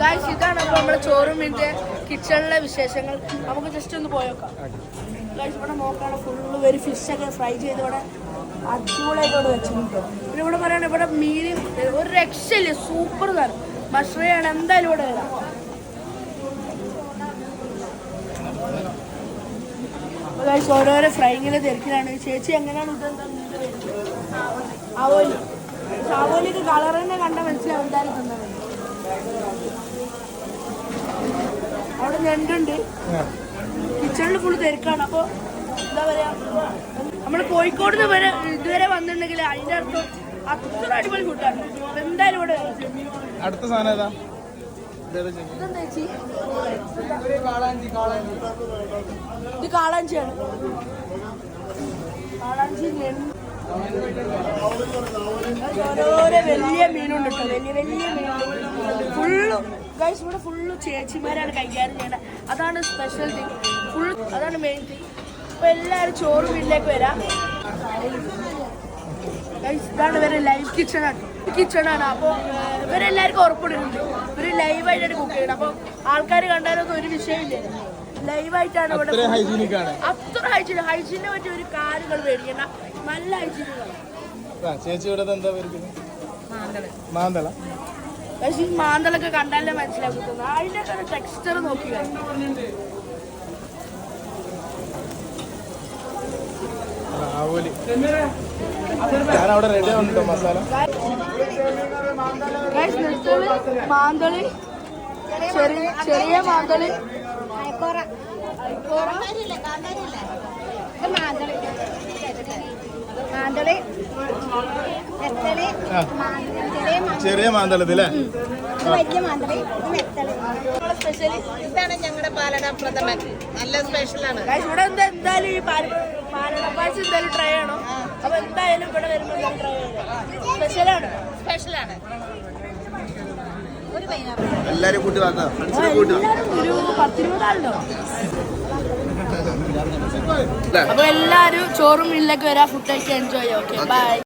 Guys ഇതാണ് അപ്പോൾ നമ്മുടെ ചോറുമിൻ്റെ കിച്ചണിലെ വിശേഷങ്ങൾ. നമുക്ക് ജസ്റ്റ് ഒന്ന് പോയേക്കാം. ഗായ്സ് ഇവിടെ നോക്കുകയാണ് ഫുള്ള് ഒരു ഫിഷൊക്കെ ഫ്രൈ ചെയ്ത് ഇവിടെ അടിപൊളിയായിട്ട് ഇവിടെ വെച്ചിട്ടുണ്ട്. പിന്നെ ഇവിടെ പറയുകയാണ് ഇവിടെ മീൻ ഒരു രക്ഷയില്ല, സൂപ്പർ തരം മഷ്റൂമാണ്. എന്തായാലും ഇവിടെ വരാം. ഗായ്സ് ഓരോരോ ഫ്രൈങ്ങിലെ തിരക്കിലാണ്. ചേച്ചി എങ്ങനെയാണ് ഇതെന്താ ആവോലി? ആവോലിക്ക് കളർ തന്നെ കണ്ടാൽ മനസ്സിലാവും എന്തായാലും തന്നത്. അവിടെ ഞണ്ടുണ്ട്. കിച്ചണിൽ ഫുള്ള് തിരക്കാണ്. അപ്പോൾ എന്താ പറയാ, നമ്മൾ കോഴിക്കോട് നിന്ന് വരെ ഇതുവരെ വന്നിട്ടുണ്ടെങ്കിൽ അതിൻ്റെ അർത്ഥം അത്ര അടിപൊളി ഫുഡാണ്. എന്തായാലും ഇവിടെ അടുത്ത സാധനം ഏതാ? ഇതെന്താ ചേച്ചി? ഇത് കാളാഞ്ചിയാണ്. കാളാഞ്ചി ഓരോരോ വലിയ മീനുണ്ട് കേട്ടോ. വലിയ വലിയ മീനുണ്ട്. ഫുള്ള് ഗൈസ് ഇവിടെ ഫുള്ള് ചേച്ചിമാരാണ് കൈകാര്യം ചെയ്യേണ്ടത്. അതാണ് സ്പെഷ്യൽ തിങ്. ഫുൾ അതാണ് മെയിൻ തിങ്. അപ്പോൾ എല്ലാവരും ചോറ് വീട്ടിലേക്ക് വരാം. ഗൈസ് ഇതാണ് ഇവരെ ലൈവ് കിച്ചണാണ്. അപ്പോൾ ഇവരെല്ലാവർക്കും ഉറപ്പിടുന്നുണ്ട് ഇവർ ലൈവായിട്ടാണ് കുക്ക് ചെയ്യുന്നത്. അപ്പോൾ ആൾക്കാർ കണ്ടാലൊന്നും ഒരു വിഷയമില്ല. ലൈവായിട്ടാണ് ഇവിടെ. അത്ര ഹൈജീനെ പറ്റി ഒരു കാര്യങ്ങൾ മേടിക്കണ്ട. നല്ല ഹൈജീനുകളാണ്. ചേച്ചി ഇവിടെ എന്താ മാന്തള. പക്ഷേ ഈ മാന്തളൊക്കെ കണ്ടാലേ മനസ്സിലാക്കുന്നത്. അതിൻ്റെ ഒക്കെ ടെക്സ്ചർ നോക്കിയാ ഞാനവിടെ റെഡി ആവുന്നുണ്ടോ മസാല? മാന്തളി, ചെറിയ മാന്തളി, ചെറിയ മാന്തളത്തില്ലേ? ഇതാണ് ഞങ്ങളുടെ പാലട പ്രഥമൻ. നല്ല സ്പെഷ്യലാണ്. ഇവിടെ എന്തായാലും ഈ പാലട പായസം എന്തായാലും ട്രൈ ചെയ്യണം. അപ്പൊ എന്തായാലും ഇവിടെ വരുമ്പോൾ ട്രൈ ചെയ്യണം. സ്പെഷ്യലാണ്. എല്ലാരും കൂട്ടി ഒരു 10-20 ആളുണ്ടോ? അപ്പൊ എല്ലാരും ചോറും മില്ലൊക്കെ വരാം. ഫുഡ് കഴിക്കാൻ എൻജോയ് ചെയ്യാം. Okay bye.